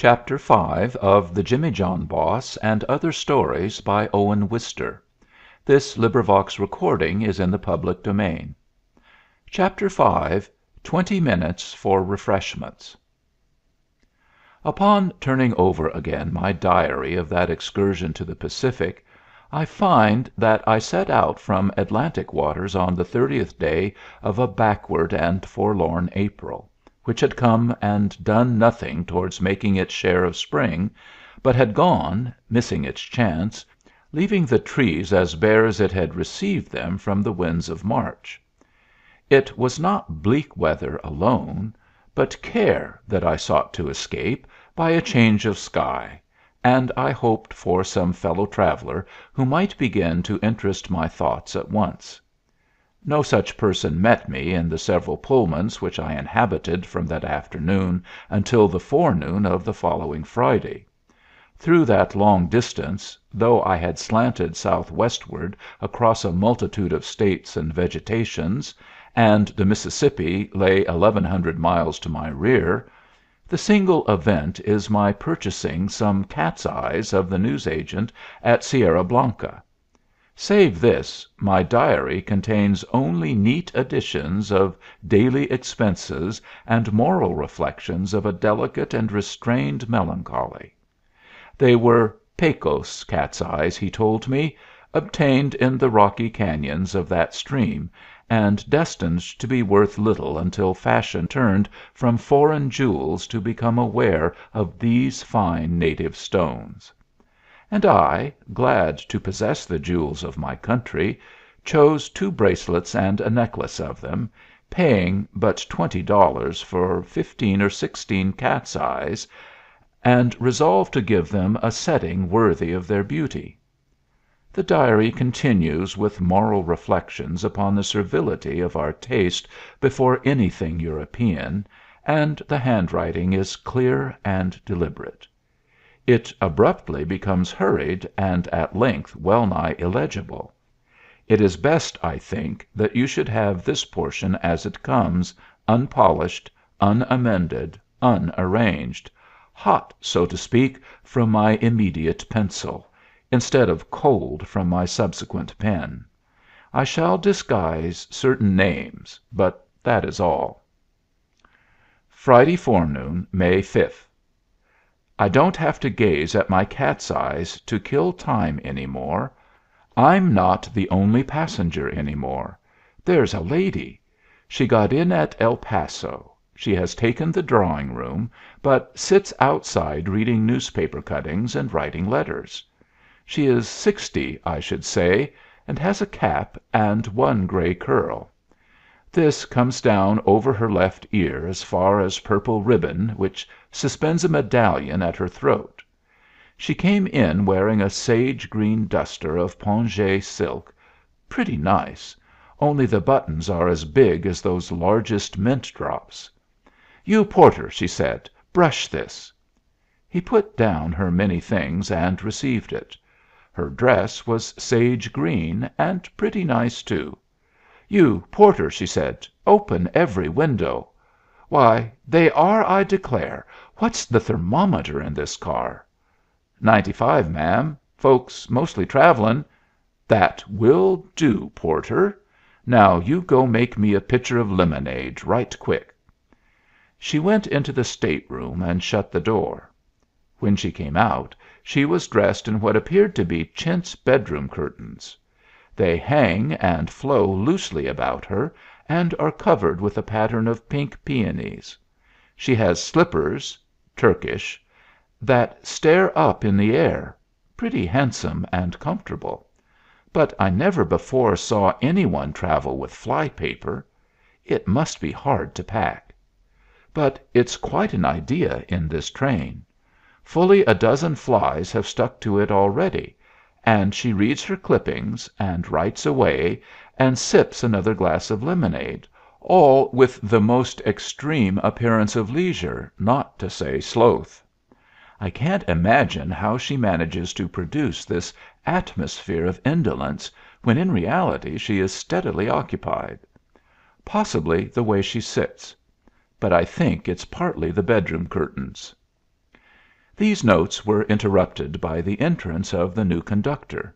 Chapter 5 of The Jimmy John Boss and Other Stories by Owen Wister. This recording is in the public domain. Chapter 5 20 Minutes for Refreshments. Upon turning over again my diary of that excursion to the Pacific, I find that I set out from Atlantic waters on the 30th day of a backward and forlorn April, which had come and done nothing towards making its share of spring, but had gone, missing its chance, leaving the trees as bare as it had received them from the winds of March. It was not bleak weather alone, but care that I sought to escape by a change of sky, and I hoped for some fellow traveler who might begin to interest my thoughts at once. No such person met me in the several Pullmans which I inhabited from that afternoon until the forenoon of the following Friday. Through that long distance, though I had slanted southwestward across a multitude of states and vegetations, and the Mississippi lay 1,100 miles to my rear, the single event is my purchasing some cat's eyes of the newsagent at Sierra Blanca. Save this, my diary contains only neat additions of daily expenses and moral reflections of a delicate and restrained melancholy. They were Pecos cat's eyes, he told me, obtained in the rocky canyons of that stream, and destined to be worth little until fashion turned from foreign jewels to become aware of these fine native stones. And I, glad to possess the jewels of my country, chose 2 bracelets and a necklace of them, paying but $20 for 15 or 16 cat's eyes, and resolved to give them a setting worthy of their beauty. The diary continues with moral reflections upon the servility of our taste before anything European, and the handwriting is clear and deliberate. It abruptly becomes hurried and at length well nigh illegible. It is best, I think, that you should have this portion as it comes, unpolished, unamended, unarranged, hot, so to speak, from my immediate pencil, instead of cold from my subsequent pen. I shall disguise certain names, but that is all. Friday forenoon, May 5th. I don't have to gaze at my cat's eyes to kill time any more. I'm not the only passenger any more. There's a lady. She got in at El Paso. She has taken the drawing room, but sits outside reading newspaper cuttings and writing letters. She is 60, I should say, and has a cap and 1 gray curl. This comes down over her left ear as far as purple ribbon which suspends a medallion at her throat. She came in wearing a sage green duster of pongee silk, pretty nice, only the buttons are as big as those largest mint drops. "You porter," she said, "brush this." He put down her many things and received it. Her dress was sage green, and pretty nice, too. "You porter," she said, "open every window. Why, they are, I declare. What's the thermometer in this car?" "95, ma'am. Folks mostly travelin'." "That will do, porter. Now you go make me a pitcher of lemonade right quick." She went into the stateroom and shut the door. When she came out she was dressed in what appeared to be chintz bedroom curtains. They hang and flow loosely about her, and are covered with a pattern of pink peonies. She has slippers Turkish that stare up in the air, pretty handsome and comfortable. But I never before saw any one travel with fly paper. It must be hard to pack. But it's quite an idea in this train. Fully a dozen flies have stuck to it already, and she reads her clippings, and writes away, and sips another glass of lemonade, all with the most extreme appearance of leisure, not to say sloth. I can't imagine how she manages to produce this atmosphere of indolence when in reality she is steadily occupied. Possibly the way she sits. But I think it's partly the bedroom curtains. These notes were interrupted by the entrance of the new conductor.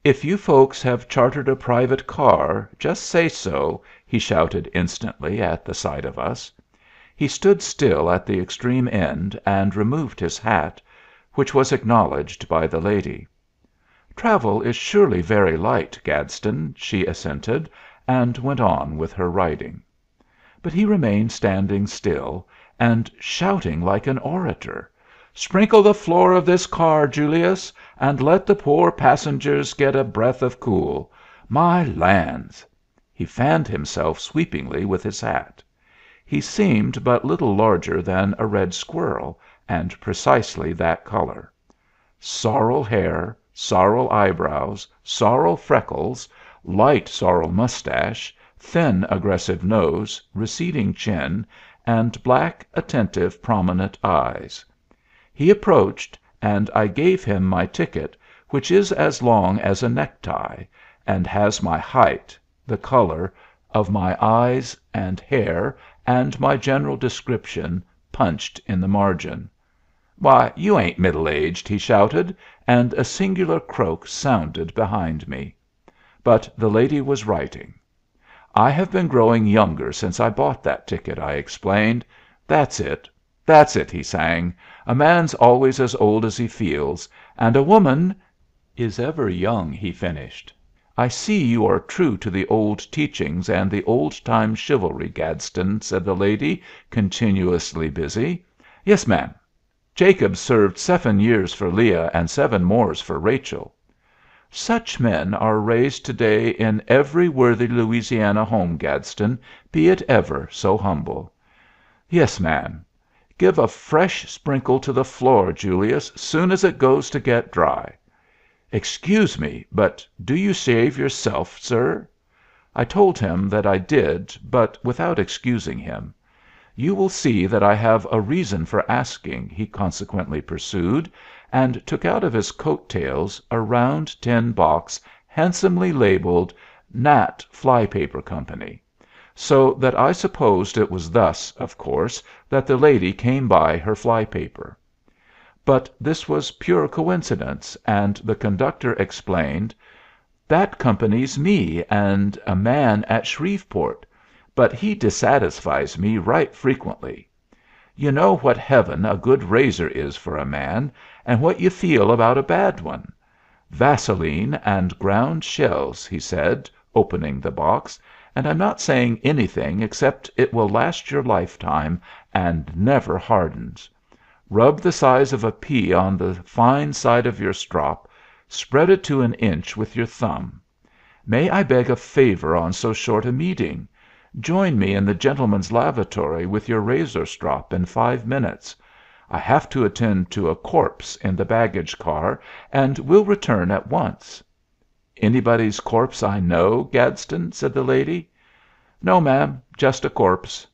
"If you folks have chartered a private car, just say so," he shouted instantly at the sight of us. He stood still at the extreme end and removed his hat, which was acknowledged by the lady. "Travel is surely very light, Gadston," she assented, and went on with her writing. But he remained standing still, and shouting like an orator. "Sprinkle the floor of this car, Julius, and let the poor passengers get a breath of cool. My lands!" He fanned himself sweepingly with his hat. He seemed but little larger than a red squirrel, and precisely that color. Sorrel hair, sorrel eyebrows, sorrel freckles, light sorrel mustache, thin aggressive nose, receding chin, and black, attentive, prominent eyes. He approached, and I gave him my ticket, which is as long as a necktie, and has my height, the color of my eyes and hair, and my general description punched in the margin. "Why, you ain't middle aged!" he shouted, and a singular croak sounded behind me. But the lady was writing. "I have been growing younger since I bought that ticket," I explained. "That's it, that's it," he sang. "A man's always as old as he feels, and a woman is ever young," he finished. "I see you are true to the old teachings and the old time chivalry, Gadston," said the lady, continuously busy. "Yes, ma'am. Jacob served 7 years for Leah and 7 more for Rachel. Such men are raised to day in every worthy Louisiana home, Gadston, be it ever so humble. Yes, ma'am. Give a fresh sprinkle to the floor, Julius, soon as it goes to get dry. Excuse me, but do you shave yourself, sir?" I told him that I did, but without excusing him. "You will see that I have a reason for asking," he consequently pursued, and took out of his coat tails a round tin box handsomely labeled "Nat Fly Paper Company," so that I supposed it was thus, of course, that the lady came by her fly paper. But this was pure coincidence, and the conductor explained, "That company's me and a man at Shreveport, but he dissatisfies me right frequently. You know what heaven a good razor is for a man, and what you feel about a bad one. Vaseline and ground shells," he said, opening the box, "and I'm not saying anything except it will last your lifetime and never hardens. Rub the size of a pea on the fine side of your strop, spread it to an inch with your thumb. May I beg a favor on so short a meeting? Join me in the gentlemen's lavatory with your razor strop in 5 minutes. I have to attend to a corpse in the baggage car, and will return at once." "Anybody's corpse I know, Gadston?" said the lady. "No, ma'am, just a corpse."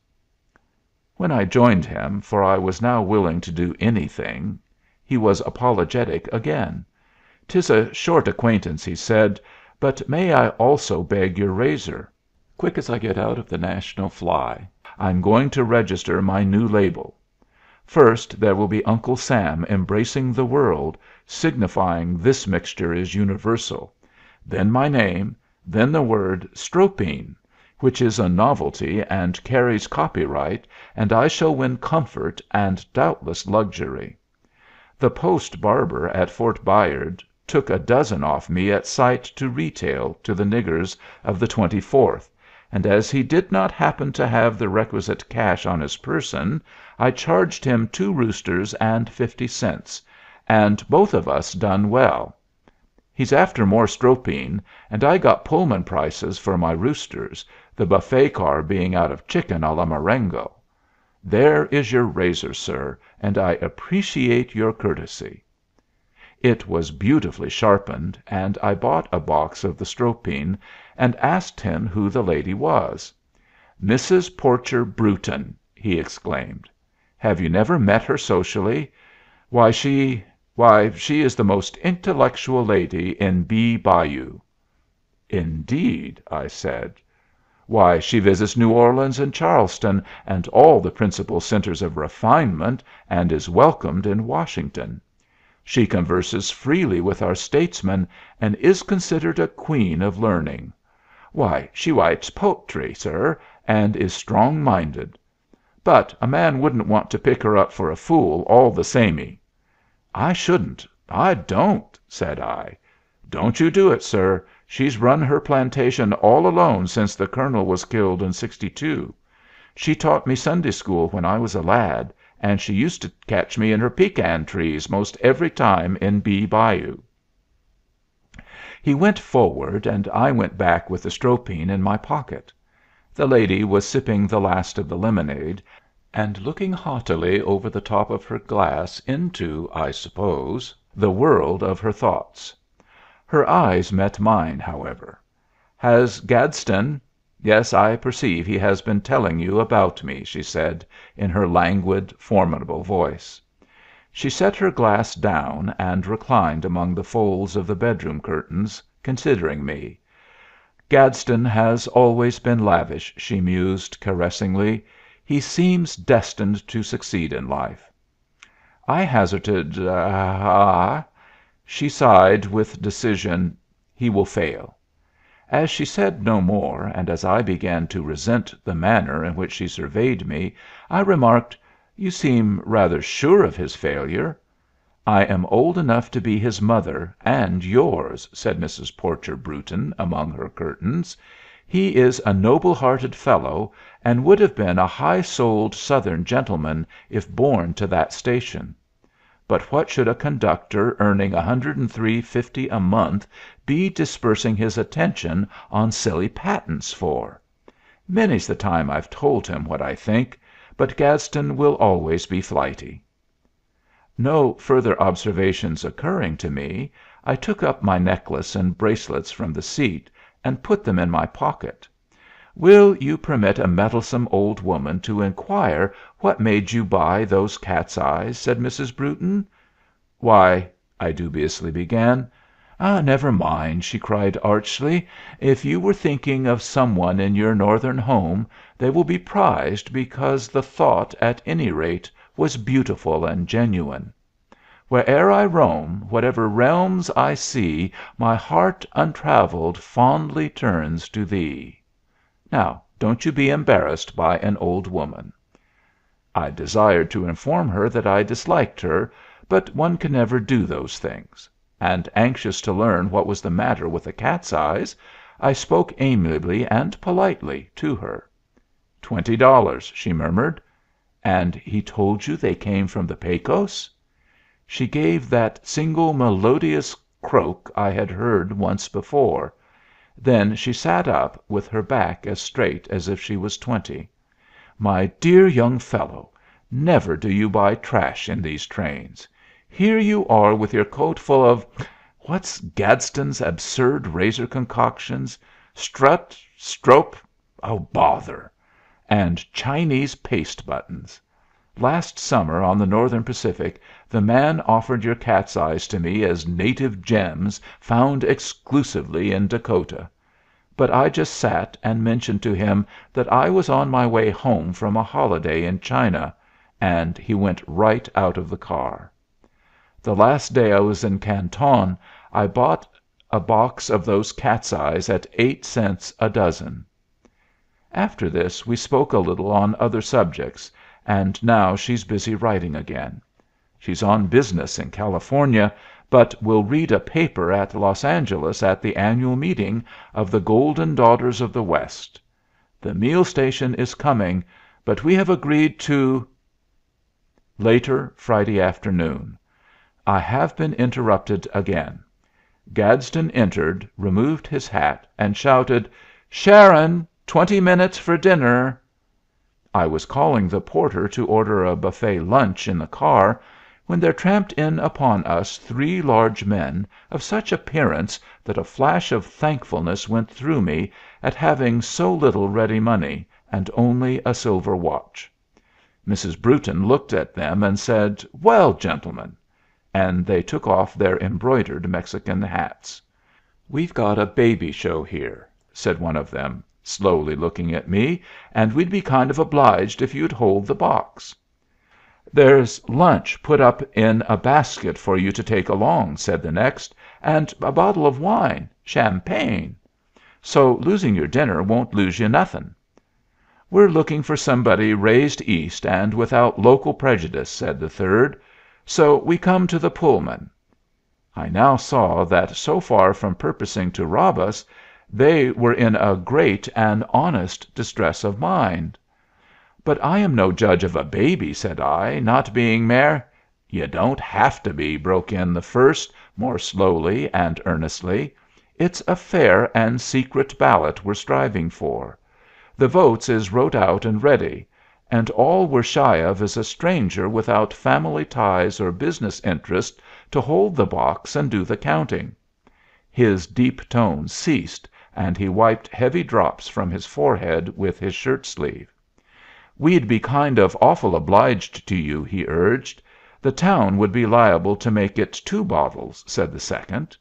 When I joined him, for I was now willing to do anything, he was apologetic again. "'Tis a short acquaintance," he said, "but may I also beg your razor? Quick as I get out of the National Fly, I'm going to register my new label. First there will be Uncle Sam embracing the world, signifying this mixture is universal, then my name, then the word 'Stropine,' which is a novelty and carries copyright, and I shall win comfort and doubtless luxury. The post barber at Fort Bayard took a dozen off me at sight to retail to the niggers of the 24th, and as he did not happen to have the requisite cash on his person, I charged him 2 roosters and 50 cents, and both of us done well. He's after more Stropine, and I got Pullman prices for my roosters, the buffet car being out of chicken a la Marengo. There is your razor, sir, and I appreciate your courtesy." It was beautifully sharpened, and I bought a box of the Stropine, and asked him who the lady was. "Mrs. Porcher Brewton," he exclaimed. "Have you never met her socially? Why, she is the most intellectual lady in B Bayou." "Indeed?" I said. Why, she visits New Orleans and Charleston and all the principal centers of refinement, and is welcomed in Washington. She converses freely with our statesmen, and is considered a queen of learning. Why, she writes po'try, sir, and is strong minded. But a man wouldn't want to pick her up for a fool all the samey." "I shouldn't. I don't," said I. "Don't you do it, sir. She's run her plantation all alone since the colonel was killed in '62. She taught me Sunday school when I was a lad, and she used to catch me in her pecan trees most every time in Bee Bayou." He went forward, and I went back with the Stropine in my pocket. The lady was sipping the last of the lemonade, and looking haughtily over the top of her glass into, I suppose, the world of her thoughts. Her eyes met mine, however. "Has Gadsden yes, I perceive he has been telling you about me," she said, in her languid, formidable voice. She set her glass down and reclined among the folds of the bedroom curtains, considering me. "Gadsden has always been lavish," she mused, caressingly. "He seems destined to succeed in life." I hazarded, "Ah." She sighed with decision. "He will fail." As she said no more, and as I began to resent the manner in which she surveyed me, I remarked, "You seem rather sure of his failure." "I am old enough to be his mother, and yours," said Mrs. Porcher Brewton among her curtains. "He is a noble hearted fellow, and would have been a high souled Southern gentleman if born to that station. But what should a conductor earning $103.50 a month be dispersing his attention on silly patents for? Many's the time I've told him what I think, but Gadsden will always be flighty." No further observations occurring to me, I took up my necklace and bracelets from the seat and put them in my pocket. "Will you permit a meddlesome old woman to inquire what made you buy those cat's eyes?" said Mrs. Brewton. "Why," I dubiously began. "Never mind," she cried archly. "If you were thinking of some one in your Northern home, they will be prized because the thought, at any rate, was beautiful and genuine. Where'er I roam, whatever realms I see, my heart untraveled fondly turns to thee. Now don't you be embarrassed by an old woman." I desired to inform her that I disliked her, but one can never do those things; and, anxious to learn what was the matter with the cat's eyes, I spoke amiably and politely to her. "$20," she murmured. "And he told you they came from the Pecos?" She gave that single melodious croak I had heard once before. Then she sat up, with her back as straight as if she was 20. "My dear young fellow, never do you buy trash in these trains. Here you are with your coat full of what's Gadsden's absurd razor concoctions? Strop, oh, bother! And Chinese paste buttons. Last summer on the Northern Pacific the man offered your cat's eyes to me as native gems found exclusively in Dakota. But I just sat and mentioned to him that I was on my way home from a holiday in China, and he went right out of the car. The last day I was in Canton I bought a box of those cat's eyes at 8 cents a dozen." After this we spoke a little on other subjects, and now she's busy writing again. She's on business in California, but will read a paper at Los Angeles at the annual meeting of the Golden Daughters of the West. The meal station is coming, but we have agreed to Later Friday afternoon. I have been interrupted again. Gadsden entered, removed his hat, and shouted, "Sharon, 20 minutes for dinner." I was calling the porter to order a buffet lunch in the car, when there tramped in upon us 3 large men, of such appearance that a flash of thankfulness went through me at having so little ready money, and only a silver watch. Mrs. Brewton looked at them and said, "Well, gentlemen," and they took off their embroidered Mexican hats. "We've got a baby show here," said one of them. slowly looking at me, "and we'd be kind of obliged if you'd hold the box." "There's lunch put up in a basket for you to take along," said the next, "and a bottle of wine champagne. So losing your dinner won't lose you nothing." "We're looking for somebody raised East and without local prejudice," said the third. "So we come to the Pullman." I now saw that so far from purposing to rob us, they were in a great and honest distress of mind. "But I am no judge of a baby," said I, "not being mayor—" "You don't have to be," broke in the first, more slowly and earnestly. "It's a fair and secret ballot we're striving for. The votes is wrote out and ready, and all we're shy of is a stranger without family ties or business interest to hold the box and do the counting." His deep tones ceased, and he wiped heavy drops from his forehead with his shirt sleeve. "We'd be kind of awful obliged to you," he urged. "The town would be liable to make it 2 bottles," said the second.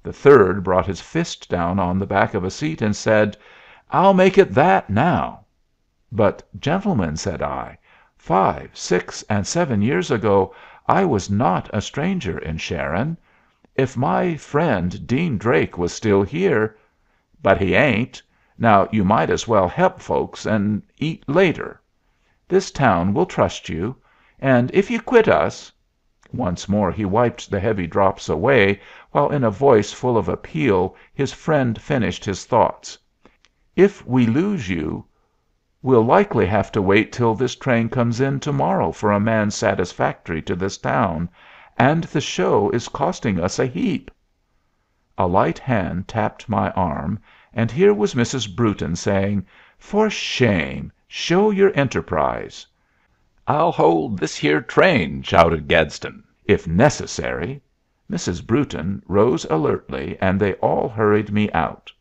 The third brought his fist down on the back of a seat and said, "I'll make it that now." "But, gentlemen," said I, "5, 6, and 7 years ago I was not a stranger in Sharon. If my friend Dean Drake was still here—" "But he ain't. Now you might as well help folks and eat later. This town will trust you. And if you quit us—" Once more he wiped the heavy drops away, while in a voice full of appeal his friend finished his thoughts. "If we lose you, we'll likely have to wait till this train comes in to morrow for a man satisfactory to this town, and the show is costing us a heap." A light hand tapped my arm, and here was Mrs. Brewton saying, "For shame! Show your enterprise." "I'll hold this here train," shouted Gaston, "if necessary." Mrs. Brewton rose alertly, and they all hurried me out.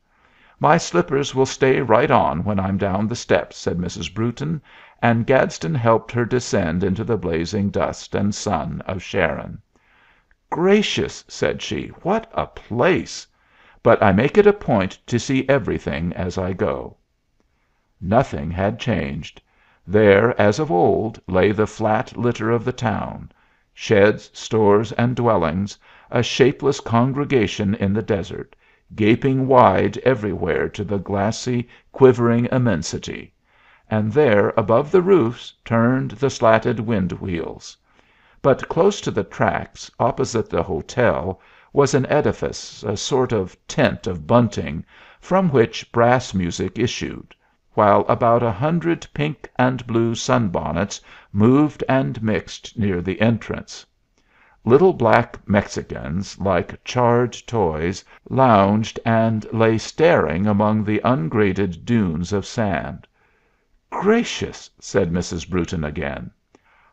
"My slippers will stay right on when I'm down the steps," said Mrs. Brewton, and Gadsden helped her descend into the blazing dust and sun of Sharon. "Gracious!" said she, "what a place! But I make it a point to see everything as I go." Nothing had changed. There, as of old, lay the flat litter of the town: sheds, stores, and dwellings, a shapeless congregation in the desert, gaping wide everywhere to the glassy, quivering immensity; and there, above the roofs, turned the slatted wind wheels. But close to the tracks, opposite the hotel, was an edifice, a sort of tent of bunting, from which brass music issued, while about 100 pink and blue sunbonnets moved and mixed near the entrance. Little black Mexicans, like charred toys, lounged and lay staring among the ungraded dunes of sand. "Gracious!" said Mrs. Brewton again.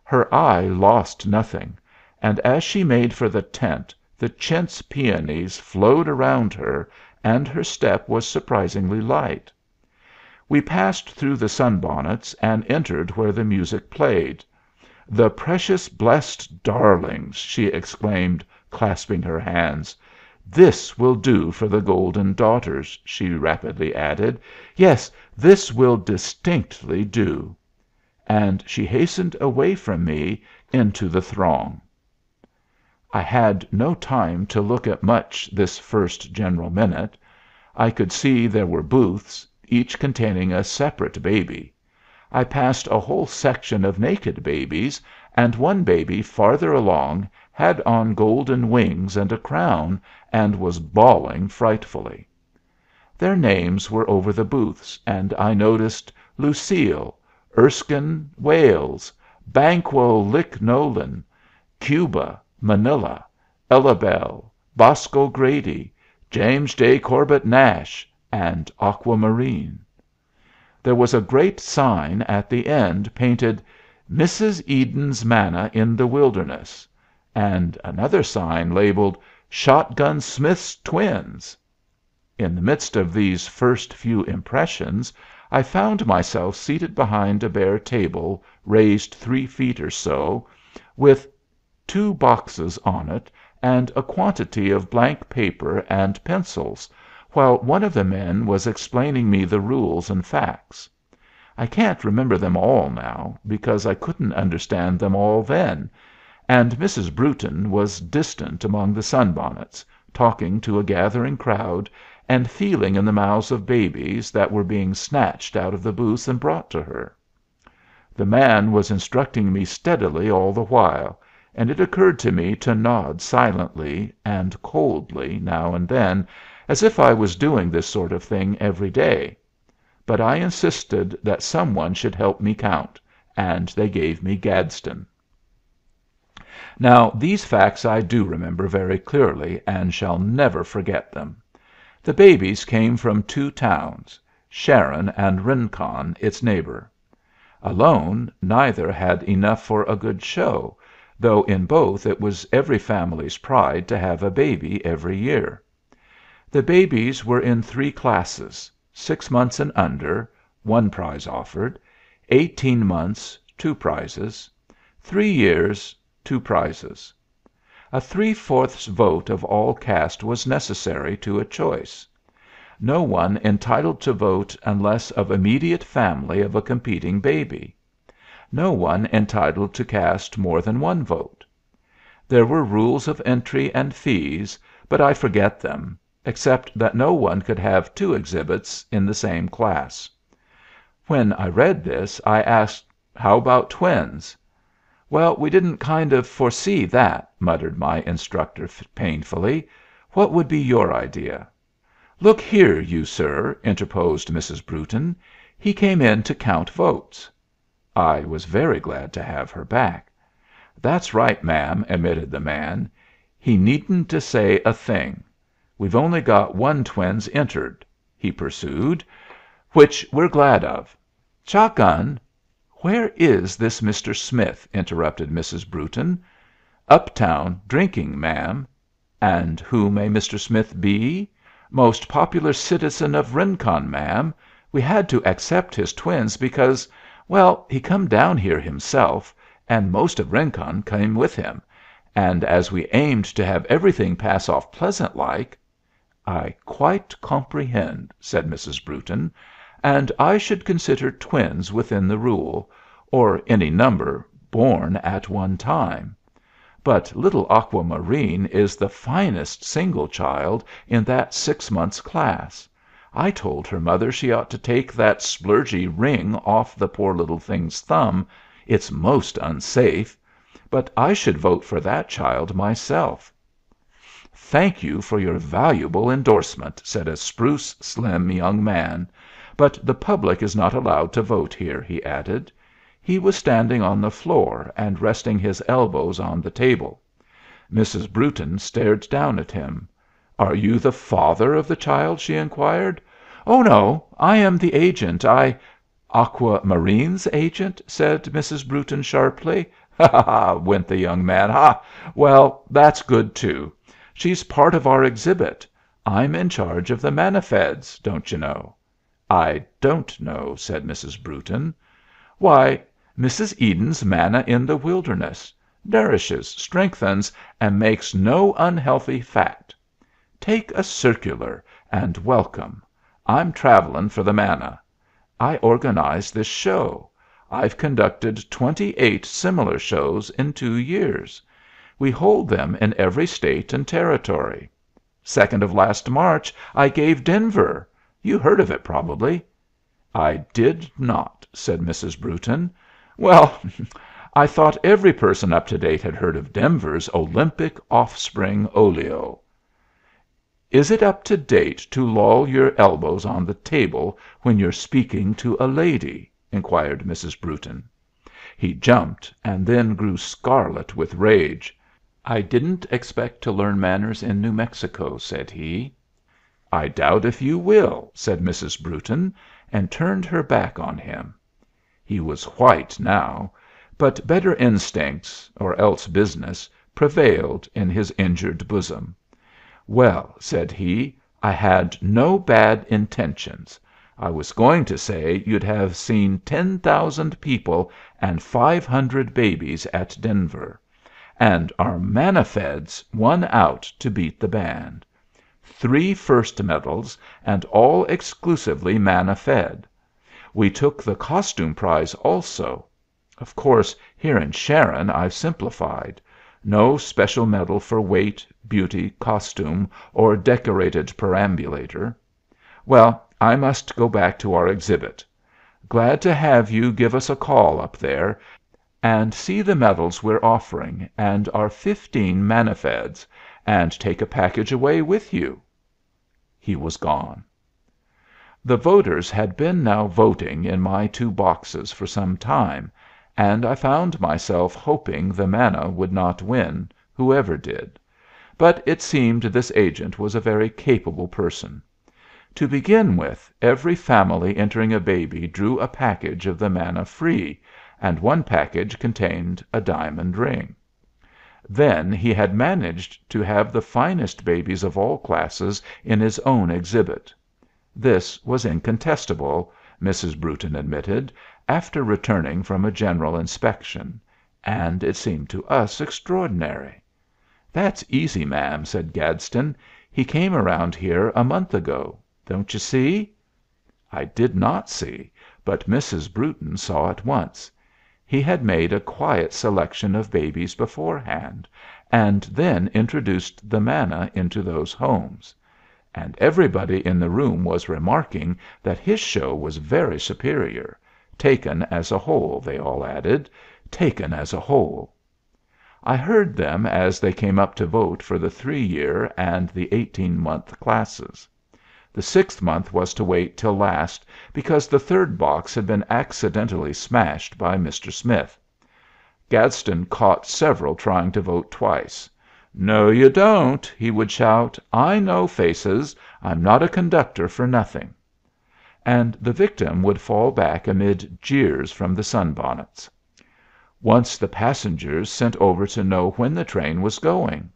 Her eye lost nothing, and as she made for the tent the chintz peonies flowed around her, and her step was surprisingly light. We passed through the sunbonnets and entered where the music played. "The precious blessed darlings!" she exclaimed, clasping her hands. "This will do for the Golden Daughters," she rapidly added. "Yes, this will distinctly do." And she hastened away from me into the throng. I had no time to look at much this first general minute. I could see there were booths, each containing a separate baby. I passed a whole section of naked babies, and one baby farther along had on golden wings and a crown, and was bawling frightfully. Their names were over the booths, and I noticed Lucille, Erskine Wales, Banquo Lick Nolan, Cuba, Manila, Ellabelle, Bosco Grady, James J. Corbett Nash, and Aquamarine. There was a great sign at the end painted "Mrs. Eden's Manna in the Wilderness," and another sign labeled "Shotgun Smith's Twins." In the midst of these first few impressions I found myself seated behind a bare table raised 3 feet or so, with 2 boxes on it, and a quantity of blank paper and pencils, while one of the men was explaining me the rules and facts. I can't remember them all now, because I couldn't understand them all then, and Mrs. Brewton was distant among the sunbonnets, talking to a gathering crowd, and feeling in the mouths of babies that were being snatched out of the booths and brought to her. The man was instructing me steadily all the while, and it occurred to me to nod silently and coldly now and then, as if I was doing this sort of thing every day. But I insisted that some one should help me count, and they gave me Gadsden. Now these facts I do remember very clearly, and shall never forget them. The babies came from two towns, Sharon and Rincon, its neighbor. Alone, neither had enough for a good show, though in both it was every family's pride to have a baby every year. The babies were in three classes: 6 months and under, 1 prize offered; 18 months, 2 prizes; 3 years, 2 prizes. A 3/4 vote of all cast was necessary to a choice. No one entitled to vote unless of immediate family of a competing baby. No one entitled to cast more than 1 vote. There were rules of entry and fees, but I forget them, except that no one could have 2 exhibits in the same class. When I read this, I asked, "How about twins?" "Well, we didn't kind of foresee that," muttered my instructor painfully. "What would be your idea?" "Look here, you sir," interposed Mrs. Brewton. "He came in to count votes." I was very glad to have her back. "That's right, ma'am," admitted the man. "He needn't to say a thing. We've only got 1 twins entered," he pursued, "which we're glad of. Shotgun." "Where is this Mr. Smith?" interrupted Mrs. Brewton. "Uptown, drinking, ma'am." "And who may Mr. Smith be?" "Most popular citizen of Rincon, ma'am. We had to accept his twins because well, he come down here himself, and most of Rincon came with him, and as we aimed to have everything pass off pleasant like." "I quite comprehend," said Mrs. Brewton. "And I should consider twins within the rule, or any number born at one time. But little Aquamarine is the finest single child in that 6 months class. I told her mother she ought to take that splurgy ring off the poor little thing's thumb. It's most unsafe. But I should vote for that child myself." "Thank you for your valuable endorsement," said a spruce, slim young man. "But the public is not allowed to vote here," he added. He was standing on the floor and resting his elbows on the table. Mrs. Brewton stared down at him. "Are you the father of the child?" she inquired. "Oh no, I am the agent. Aquamarine's agent?" said Mrs. Brewton sharply. "Ha, ha!" went the young man. "Ha! Well, that's good too. She's part of our exhibit. I'm in charge of the manifests, don't you know?" "I don't know," said Mrs. Brewton. "Why, Mrs. Eden's manna in the wilderness. Nourishes, strengthens, and makes no unhealthy fat. Take a circular, and welcome. I'm travelin' for the manna. I organized this show. I've conducted 28 similar shows in 2 years. We hold them in every State and Territory. 2nd of last March I gave Denver. You heard of it, probably." "I did not," said Mrs. Brewton. "Well, I thought every person up to date had heard of Denver's Olympic Offspring Oleo." "Is it up to date to loll your elbows on the table when you're speaking to a lady?" inquired Mrs. Brewton. He jumped, and then grew scarlet with rage. "I didn't expect to learn manners in New Mexico," said he. "I doubt if you will," said Mrs. Brewton, and turned her back on him. He was white now, but better instincts, or else business, prevailed in his injured bosom. "Well," said he, "I had no bad intentions. I was going to say you'd have seen 10,000 people and 500 babies at Denver. And our Manifeds won out to beat the band. 3 first medals, and all exclusively manna fed. We took the costume prize also. Of course, here in Sharon I've simplified. No special medal for weight, beauty, costume, or decorated perambulator. Well, I must go back to our exhibit. Glad to have you give us a call up there, and see the medals we're offering, and our 15 manna feds, and take a package away with you." He was gone. The voters had been now voting in my 2 boxes for some time, and I found myself hoping the manna would not win, whoever did. But it seemed this agent was a very capable person. To begin with, every family entering a baby drew a package of the manna free, and one package contained a diamond ring. Then he had managed to have the finest babies of all classes in his own exhibit. This was incontestable, Mrs. Brewton admitted, after returning from a general inspection, and it seemed to us extraordinary. "That's easy, ma'am," said Gadsden. "He came around here a month ago. Don't you see?" I did not see, but Mrs. Brewton saw at once. He had made a quiet selection of babies beforehand, and then introduced the manna into those homes. And everybody in the room was remarking that his show was very superior, taken as a whole, they all added, taken as a whole. I heard them as they came up to vote for the 3-year and the 18-month classes. The 6th month was to wait till last, because the 3rd box had been accidentally smashed by Mr. Smith. Gadsden caught several trying to vote twice. "No, you don't," he would shout. "I know faces. I'm not a conductor for nothing." And the victim would fall back amid jeers from the sunbonnets. Once the passengers sent over to know when the train was going.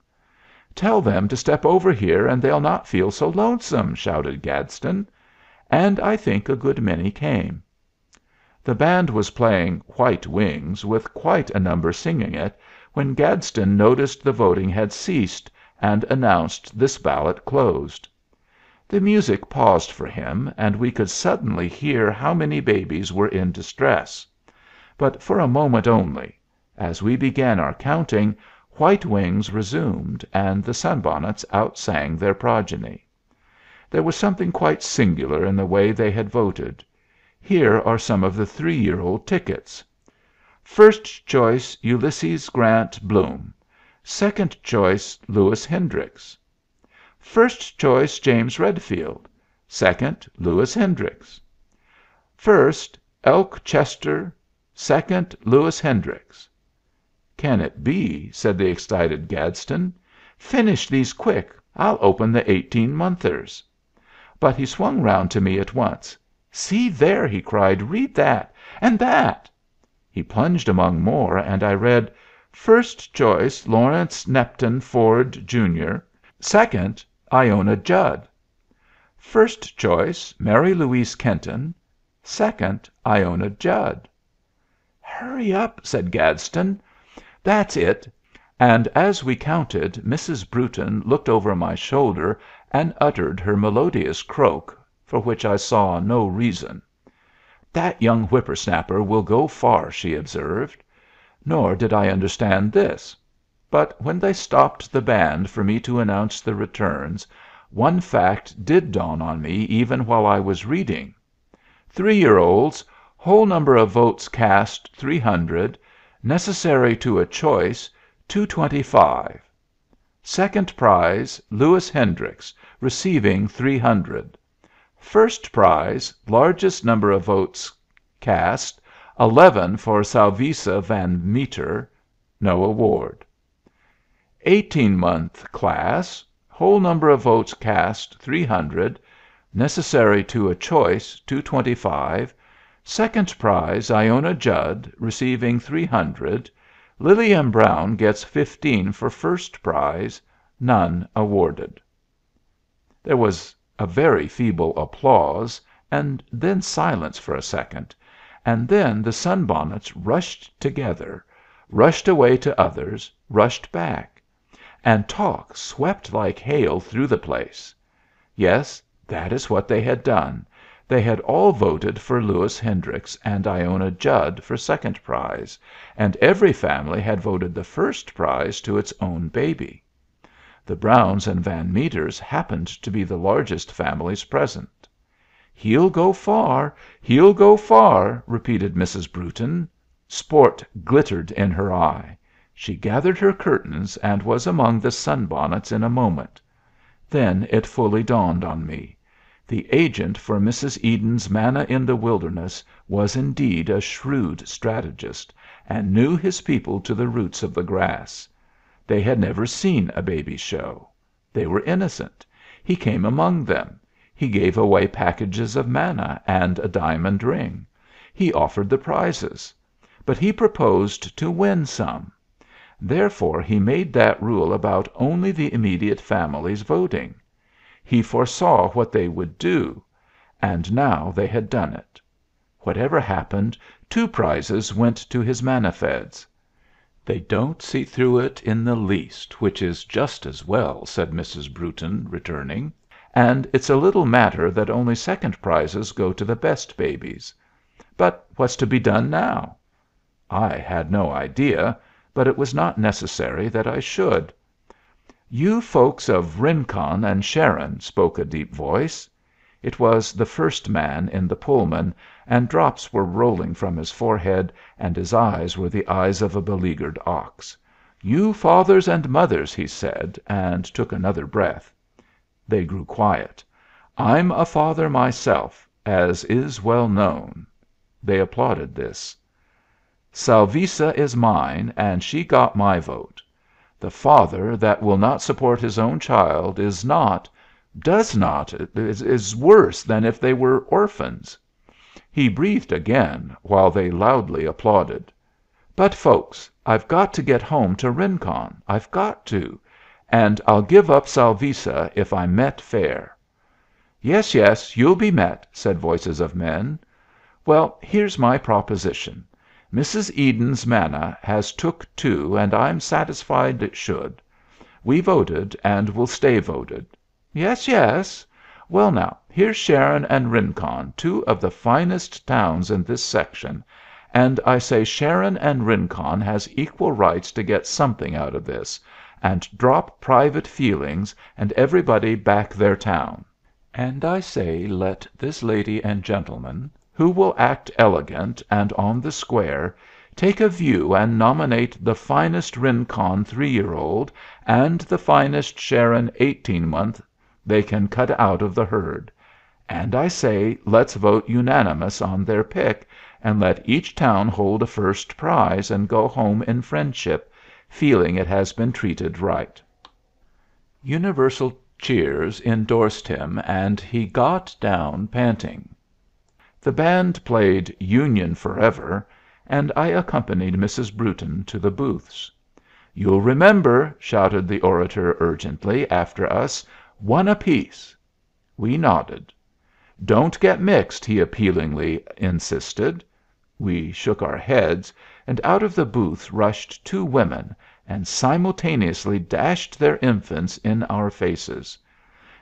"Tell them to step over here and they'll not feel so lonesome," shouted Gadsden. And I think a good many came. The band was playing "White Wings," with quite a number singing it, when Gadsden noticed the voting had ceased, and announced this ballot closed. The music paused for him, and we could suddenly hear how many babies were in distress. But for a moment only. As we began our counting, "White Wings" resumed, and the sunbonnets outsang their progeny. There was something quite singular in the way they had voted. Here are some of the 3-year-old tickets. First choice, Ulysses Grant Bloom. Second choice, Lewis Hendricks. First choice, James Redfield. Second, Lewis Hendricks. First, Elk Chester. Second, Lewis Hendricks. "Can it be?" said the excited Gadsden. "Finish these quick. I'll open the 18-monthers." But he swung round to me at once. "See there!" he cried. "Read that! And that!" He plunged among more, and I read, "First choice, Lawrence Nepton Ford, Jr. Second, Iona Judd. First choice, Mary Louise Kenton. Second, Iona Judd." "Hurry up!" said Gadsden. "That's it." And as we counted, Mrs. Brewton looked over my shoulder and uttered her melodious croak, for which I saw no reason. "That young whippersnapper will go far," she observed. Nor did I understand this. But when they stopped the band for me to announce the returns, one fact did dawn on me even while I was reading. 3-year-olds, whole number of votes cast 300, necessary to a choice 225. Second prize, Lewis Hendricks, receiving 300. First prize, largest number of votes cast, 11 for Salvisa Van Meter, no award. 18-month class, whole number of votes cast 300, necessary to a choice 225. Second prize, Iona Judd, receiving 300. Lily M. Brown gets 15 for first prize, none awarded. There was a very feeble applause, and then silence for a second, and then the sunbonnets rushed together, rushed away to others, rushed back; and talk swept like hail through the place. Yes, that is what they had done. They had all voted for Lewis Hendricks and Iona Judd for second prize, and every family had voted the first prize to its own baby. The Browns and Van Meters happened to be the largest families present. "He'll go far, he'll go far," repeated Mrs. Brewton. Sport glittered in her eye. She gathered her curtains and was among the sunbonnets in a moment. Then it fully dawned on me. The agent for Mrs. Eden's manna in the wilderness was indeed a shrewd strategist, and knew his people to the roots of the grass. They had never seen a baby show. They were innocent. He came among them. He gave away packages of manna and a diamond ring. He offered the prizes. But he proposed to win some. Therefore he made that rule about only the immediate families voting. He foresaw what they would do, and now they had done it. Whatever happened, 2 prizes went to his manna feds. "They don't see through it in the least, which is just as well," said Mrs. Brewton, returning. "And it's a little matter that only second prizes go to the best babies. But what's to be done now?" I had no idea, but it was not necessary that I should. "You folks of Rincon and Sharon," spoke a deep voice. It was the first man in the Pullman, and drops were rolling from his forehead, and his eyes were the eyes of a beleaguered ox. "You fathers and mothers," he said, and took another breath. They grew quiet. "I'm a father myself, as is well known." They applauded this. "Salvisa is mine, and she got my vote. The father that will not support his own child is not is worse than if they were orphans." He breathed again, while they loudly applauded. "But, folks, I've got to get home to Rincon. I've got to. And I'll give up Salvisa if I'm met fair." "Yes, yes, you'll be met," said voices of men. "Well, here's my proposition. Mrs. Eden's manna has took 2, and I'm satisfied it should. We voted, and will stay voted." "Yes, yes. Well, now, here's Sharon and Rincon, 2 of the finest towns in this section, and I say Sharon and Rincon has equal rights to get something out of this, and drop private feelings, and everybody back their town. And I say let this lady and gentleman, who will act elegant and on the square, take a view and nominate the finest Rincon 3-year-old and the finest Sharon 18-month they can cut out of the herd. And I say let's vote unanimous on their pick, and let each town hold a first prize and go home in friendship, feeling it has been treated right." Universal cheers endorsed him, and he got down panting. The band played "Union Forever," and I accompanied Mrs. Brewton to the booths. "You'll remember," shouted the orator urgently after us, "1 apiece." We nodded. "Don't get mixed," he appealingly insisted. We shook our heads, and out of the booths rushed 2 women, and simultaneously dashed their infants in our faces.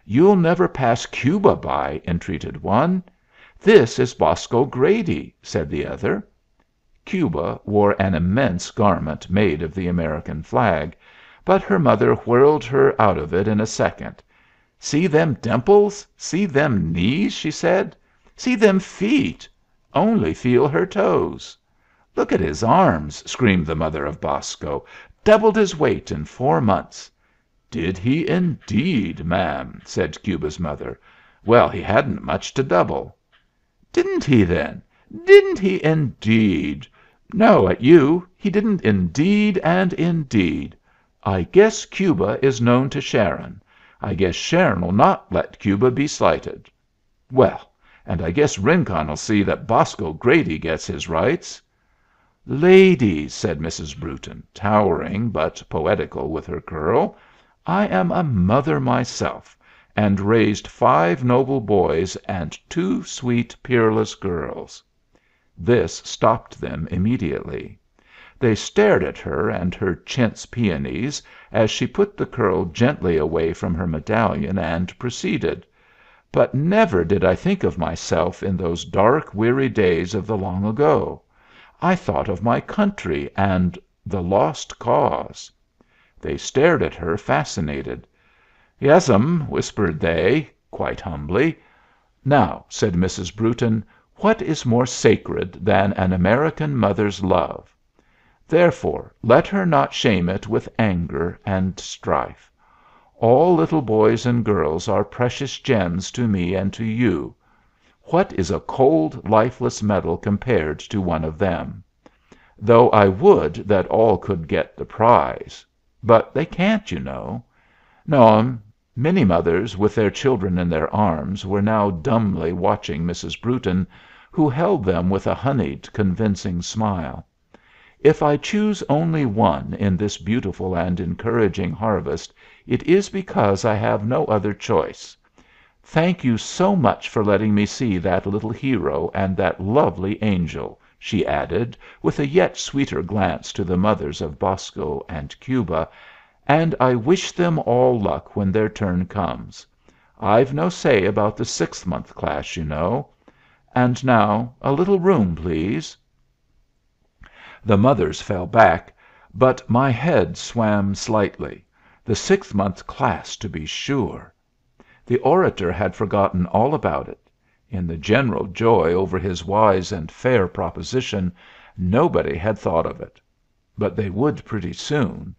"You'll never pass Cuba by," entreated one. "This is Bosco Grady," said the other. Cuba wore an immense garment made of the American flag, but her mother whirled her out of it in a second. "See them dimples? See them knees?" she said. "See them feet? Only feel her toes." "Look at his arms!" screamed the mother of Bosco. "Doubled his weight in 4 months." "Did he indeed, ma'am?" said Cuba's mother. "Well, he hadn't much to double." "Didn't he, then? Didn't he, indeed? No, at you, he didn't indeed and indeed. I guess Cuba is known to Sharon. I guess Sharon'll not let Cuba be slighted. Well, and I guess Rincon'll see that Bosco Grady gets his rights." "Ladies," said Mrs. Brewton, towering but poetical with her curl, "I am a mother myself, and raised 5 noble boys and 2 sweet, peerless girls." This stopped them immediately. They stared at her and her chintz peonies as she put the curl gently away from her medallion and proceeded. But never did I think of myself in those dark, weary days of the long ago. I thought of my country and the lost cause." They stared at her, fascinated. "Yes'm," whispered they, quite humbly. "Now," said Mrs. Brewton, "what is more sacred than an American mother's love? Therefore let her not shame it with anger and strife. All little boys and girls are precious gems to me and to you. What is a cold, lifeless medal compared to one of them? Though I would that all could get the prize. But they can't, you know. No'm." Many mothers, with their children in their arms, were now dumbly watching Mrs. Brewton, who held them with a honeyed, convincing smile. "If I choose only one in this beautiful and encouraging harvest, it is because I have no other choice. Thank you so much for letting me see that little hero and that lovely angel," she added, with a yet sweeter glance to the mothers of Bosco and Cuba, "and I wish them all luck when their turn comes. I've no say about the 6th month class, you know. And now a little room, please." The mothers fell back, but my head swam slightly. The 6th month class, to be sure! The orator had forgotten all about it. In the general joy over his wise and fair proposition, nobody had thought of it. But they would pretty soon.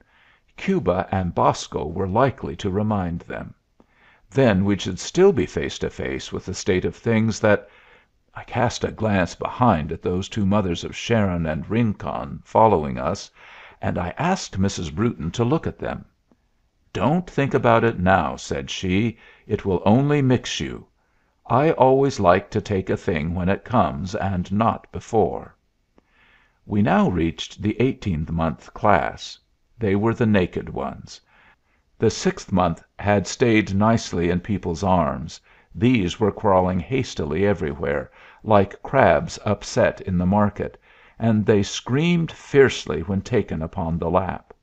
Cuba and Bosco were likely to remind them. Then we should still be face to face with the state of things that I cast a glance behind at those two mothers of Sharon and Rincon following us, and I asked Mrs. Brewton to look at them. "Don't think about it now," said she. "It will only mix you. I always like to take a thing when it comes, and not before." We now reached the 18th month class. They were the naked ones. The 6th month had stayed nicely in people's arms; these were crawling hastily everywhere, like crabs upset in the market, and they screamed fiercely when taken upon the lap.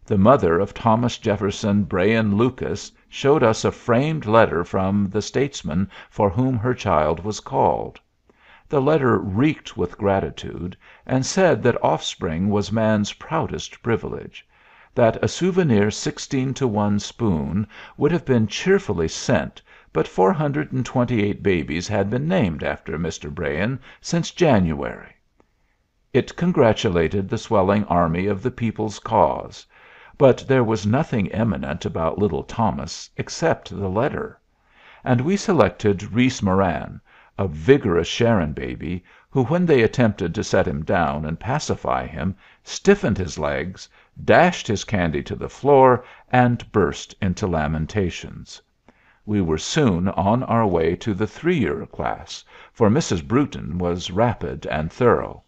The mother of Thomas Jefferson Brayan Lucas showed us a framed letter from the statesman for whom her child was called. The letter reeked with gratitude, and said that offspring was man's proudest privilege; that a souvenir 16-to-1 spoon would have been cheerfully sent, but 428 babies had been named after Mr. Brayan since January. It congratulated the swelling army of the people's cause; but there was nothing eminent about little Thomas except the letter; and we selected Reese Moran, a vigorous Sharon baby, who, when they attempted to set him down and pacify him, stiffened his legs, dashed his candy to the floor, and burst into lamentations. We were soon on our way to the 3-year class, for Mrs. Brewton was rapid and thorough.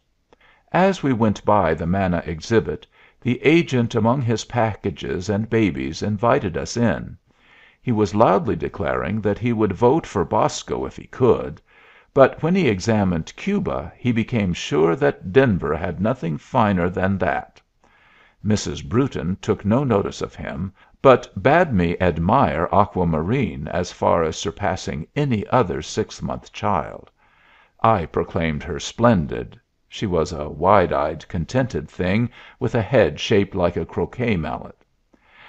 As we went by the Manna exhibit, the agent among his packages and babies invited us in. He was loudly declaring that he would vote for Bosco if he could, but when he examined Cuba he became sure that Denver had nothing finer than that. Mrs. Brewton took no notice of him, but bade me admire Aquamarine as far as surpassing any other 6th-month child. I proclaimed her splendid. She was a wide-eyed, contented thing, with a head shaped like a croquet mallet.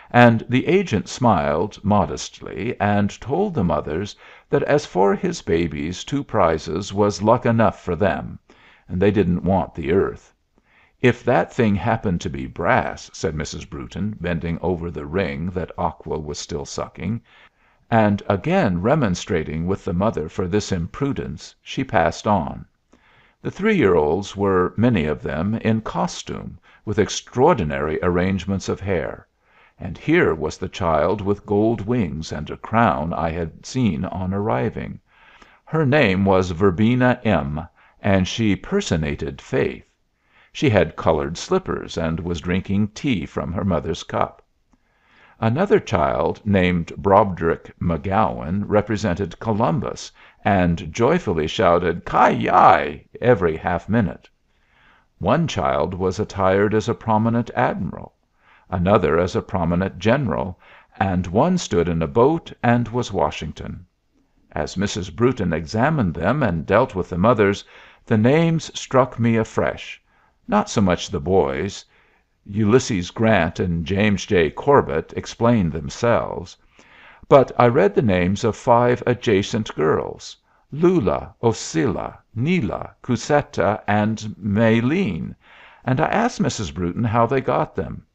And the agent smiled modestly, and told the mothers that as for his babies 2 prizes was luck enough for them, and they didn't want the earth. "If that thing happened to be brass," said Mrs. Brewton, bending over the ring that Aqua was still sucking; and again remonstrating with the mother for this imprudence, she passed on. The 3-year-olds were, many of them, in costume, with extraordinary arrangements of hair; and here was the child with gold wings and a crown I had seen on arriving. Her name was Verbena M., and she personated Faith. She had colored slippers, and was drinking tea from her mother's cup. Another child named Broderick McGowan represented Columbus, and joyfully shouted "Ki yi" every half minute. One child was attired as a prominent admiral, another as a prominent general, and one stood in a boat and was Washington. As Mrs. Brewton examined them and dealt with the mothers, the names struck me afresh. Not so much the boys. Ulysses Grant and James J. Corbett explained themselves. But I read the names of 5 adjacent girls: Lula, Oscilla, Nila, Cussetta, and Maylene, and I asked Mrs. Brewton how they got them.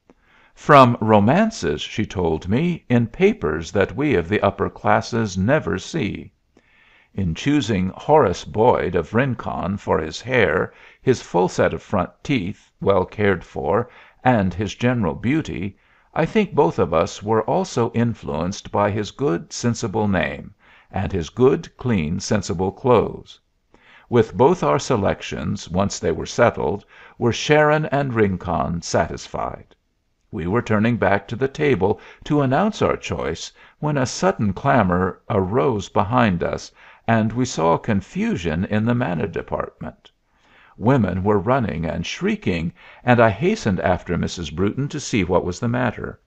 From romances, she told me, in papers that we of the upper classes never see. In choosing Horace Boyd of Rincon for his hair, his full set of front teeth, well cared for, and his general beauty, I think both of us were also influenced by his good, sensible name, and his good, clean, sensible clothes. With both our selections, once they were settled, were Sharon and Rincon satisfied. We were turning back to the table to announce our choice when a sudden clamor arose behind us, and we saw confusion in the manna department. Women were running and shrieking, and I hastened after Mrs. Brewton to see what was the matter.